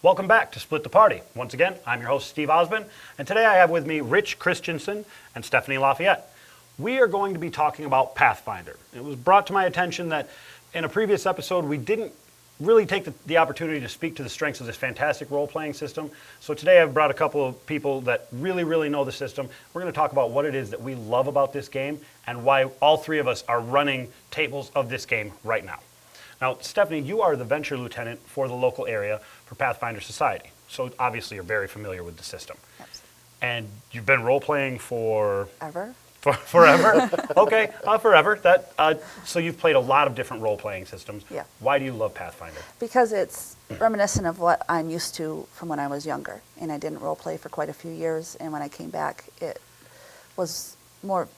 Welcome back to Split the Party. Once again, I'm your host, Steve Osmond, and today I have with me Rich Christensen and Stephanie Lafayette. We are going to be talking about Pathfinder. It was brought to my attention that in a previous episode, we didn't really take the opportunity to speak to the strengths of this fantastic role-playing system. So today I've brought a couple of people that really know the system. We're going to talk about what it is that we love about this game and why all three of us are running tables of this game right now. Now, Stephanie, you are the venture lieutenant for the local area for Pathfinder Society. So obviously you're very familiar with the system. Absolutely. And you've been role-playing for... Ever? Forever? Okay, forever. So you've played a lot of different role-playing systems. Yeah. Why do you love Pathfinder? Because it's reminiscent of what I'm used to from when I was younger. And I didn't role-play for quite a few years. And when I came back, it was more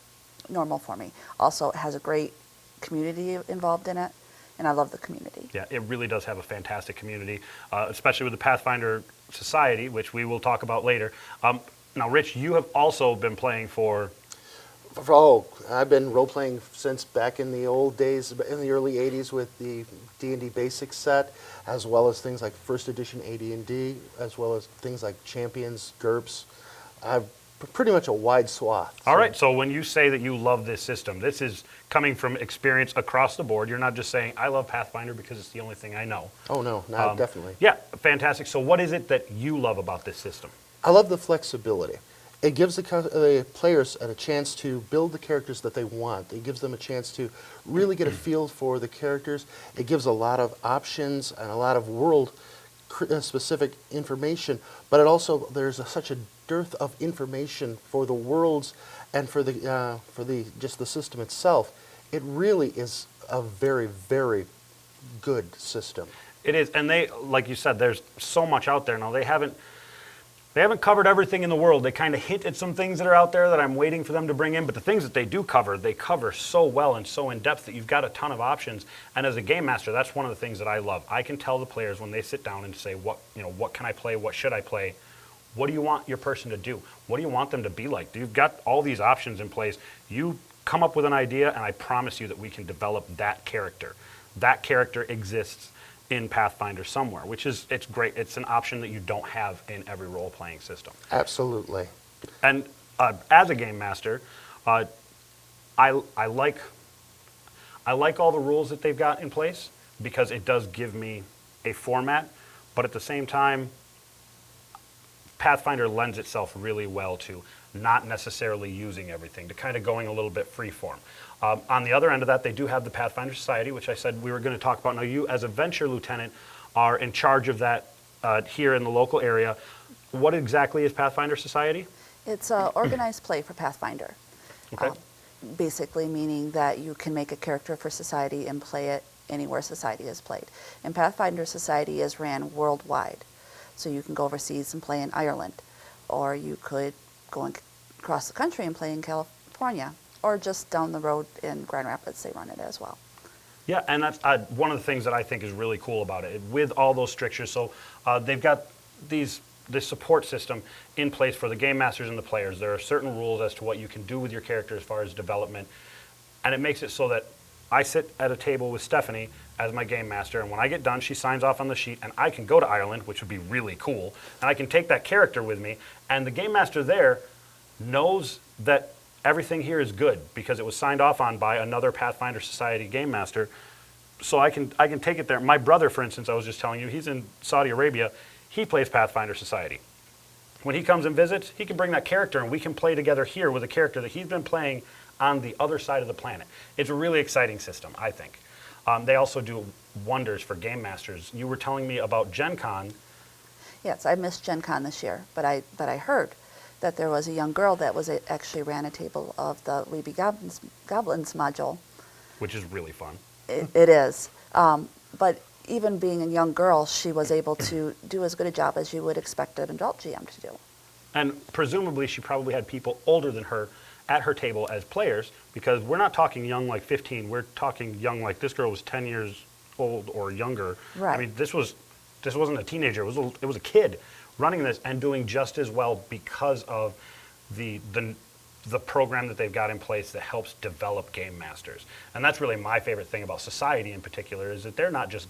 normal for me. Also, it has a great community involved in it. And I love the community. Yeah, it really does have a fantastic community, especially with the Pathfinder Society, which we will talk about later. Now, Rich, you have also been playing for... Oh, I've been role-playing since back in the old days, in the early 80s with the D&D Basics set, as well as things like first edition AD&D, as well as things like Champions, GURPS. I've pretty much a wide swath. All right, so when you say that you love this system, this is coming from experience across the board. You're not just saying, I love Pathfinder because it's the only thing I know. Oh, no, definitely. Yeah, fantastic. So what is it that you love about this system? I love the flexibility. It gives the players a chance to build the characters that they want. It gives them a chance to really get a feel for the characters. It gives a lot of options and a lot of world-specific information, but it also, there's such a dearth of information for the worlds and for just the system itself. It really is a very good system. It is, and they, like you said, there's so much out there now. They haven't covered everything in the world. They kind of hint at some things that are out there that I'm waiting for them to bring in, but the things that they do cover, they cover so well and so in depth that you've got a ton of options. And as a game master, that's one of the things that I love. I can tell the players when they sit down and say, what can I play? What should I play? What do you want your person to do? What do you want them to be like? You've got all these options in place. You come up with an idea, and I promise you that we can develop that character. That character exists in Pathfinder somewhere, it's great. It's an option that you don't have in every role-playing system. Absolutely. And as a game master, I like all the rules that they've got in place because it does give me a format, but at the same time, Pathfinder lends itself really well to not necessarily using everything, to kind of going a little bit free-form. On the other end of that, they do have the Pathfinder Society, which I said we were going to talk about. Now, you as a venture lieutenant are in charge of that here in the local area. What exactly is Pathfinder Society? It's organized play for Pathfinder. Okay. Basically meaning that you can make a character for Society and play it anywhere Society is played. And Pathfinder Society is ran worldwide. So you can go overseas and play in Ireland, or you could go across the country and play in California, or just down the road in Grand Rapids, they run it as well. Yeah, and that's one of the things that I think is really cool about it. With all those strictures, so they've got this support system in place for the game masters and the players. There are certain rules as to what you can do with your character as far as development, and it makes it so that I sit at a table with Stephanie as my game master, and when I get done, she signs off on the sheet, and I can go to Ireland, which would be really cool, and I can take that character with me, and the game master there knows that everything here is good because it was signed off on by another Pathfinder Society game master, so I can take it there. My brother, for instance, I was just telling you, he's in Saudi Arabia. He plays Pathfinder Society. When he comes and visits, he can bring that character, and we can play together here with a character that he's been playing on the other side of the planet. It's a really exciting system, I think. They also do wonders for game masters. You were telling me about Gen Con. Yes, I missed Gen Con this year, but I heard that there was a young girl that actually ran a table of the We Be Goblins module. Which is really fun. It is. But even being a young girl, she was able to do as good a job as you would expect an adult GM to do. And presumably she probably had people older than her at her table as players, because we're not talking young like 15, we're talking young like this girl was 10 years old or younger. Right. I mean, this wasn't a teenager, it was a kid running this and doing just as well because of the program that they've got in place that helps develop game masters. And that's really my favorite thing about Society in particular, is that they're not just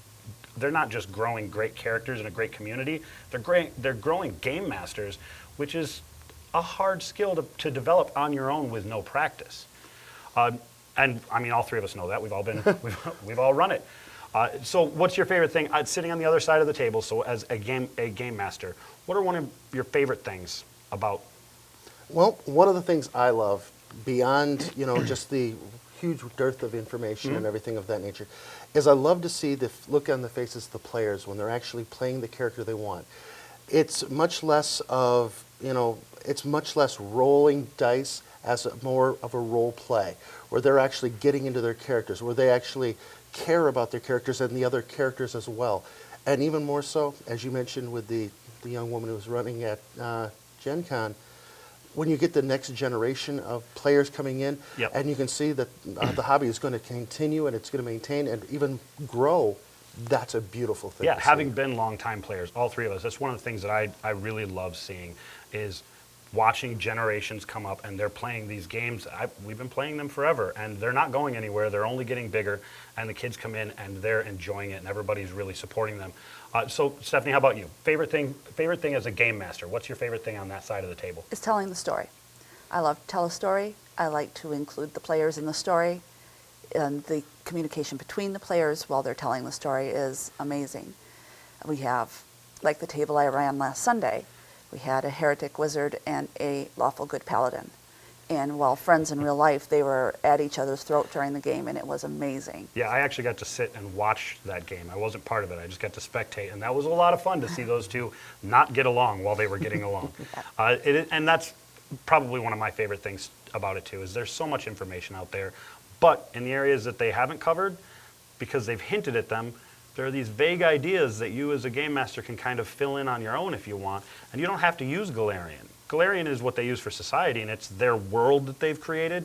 they're not just growing great characters and a great community. They're growing game masters, which is a hard skill to develop on your own with no practice. And I mean, all three of us know that. We've all been, we've all run it. So what's your favorite thing? Sitting on the other side of the table, so as a game master, what are one of your favorite things about? Well, one of the things I love, beyond, just the huge dearth of information and everything of that nature, is I love to see the look on the faces of the players when they're actually playing the character they want. It's much less of, it's much less rolling dice as more of a role play, where they're actually getting into their characters, where they actually care about their characters and the other characters as well. And even more so, as you mentioned with the young woman who was running at Gen Con, when you get the next generation of players coming in, Yep. and you can see that the hobby is going to continue and it's going to maintain and even grow, that's a beautiful thing. Yeah, to having see. been longtime players, all three of us, that's one of the things that I really love seeing is watching generations come up and they're playing these games. We've been playing them forever and they're not going anywhere. They're only getting bigger, and the kids come in and they're enjoying it and everybody's really supporting them. So Stephanie, how about you? Favorite thing as a game master? What's your favorite thing on that side of the table? Is telling the story. I love to tell a story. I like to include the players in the story, and the communication between the players while they're telling the story is amazing. We have, like the table I ran last Sunday, we had a heretic wizard and a lawful good paladin. And while friends in real life, they were at each other's throat during the game, and it was amazing. Yeah, I actually got to sit and watch that game. I wasn't part of it. I just got to spectate, and that was a lot of fun to see those two not get along while they were getting along. And that's probably one of my favorite things about it, too, is there's so much information out there. But in the areas that they haven't covered, because they've hinted at them, there are these vague ideas that you as a game master can kind of fill in on your own if you want, and you don't have to use Galarian. Galarian is what they use for society, and it's their world that they've created,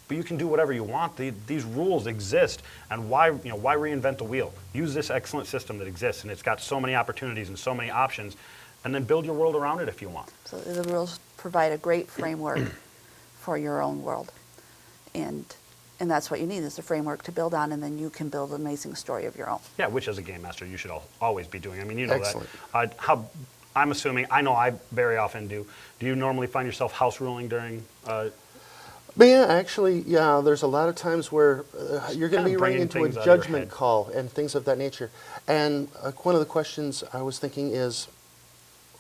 but you can do whatever you want. These rules exist, and why reinvent the wheel? Use this excellent system that exists, and it's got so many opportunities and so many options, and then build your world around it if you want. So the rules provide a great framework for your own world. And that's what you need, is a framework to build on, and then you can build an amazing story of your own. Yeah, which as a game master you should always be doing. I mean, you know Excellent. that. I'm assuming, I know I very often do. Do you normally find yourself house ruling during? But yeah, actually, there's a lot of times where you're going to be running into a things out of your judgment head. call and things of that nature. And one of the questions I was thinking is,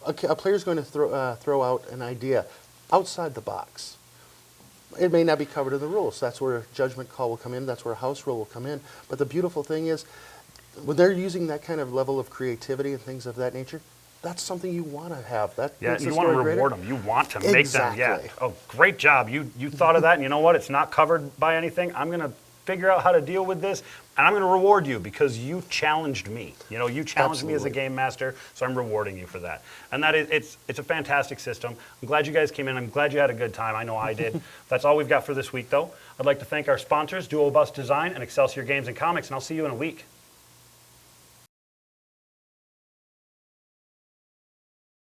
a player's going to throw out an idea outside the box. It may not be covered in the rules. That's where a judgment call will come in. That's where a house rule will come in. But the beautiful thing is, when they're using that kind of level of creativity and things of that nature, that's something you want to have. That Yeah, makes you the want to story reward greater. them. You want to make them. Yeah. Exactly. Oh, great job. You thought of that, and you know what? It's not covered by anything. I'm going to figure out how to deal with this, and I'm going to reward you because you challenged me. You challenged me as a Absolutely. game master, so I'm rewarding you for that. And that is, it's a fantastic system. I'm glad you guys came in. I'm glad you had a good time. I know I did. That's all we've got for this week, though. I'd like to thank our sponsors, Dual Bus Design and Excelsior Games and Comics, and I'll see you in a week.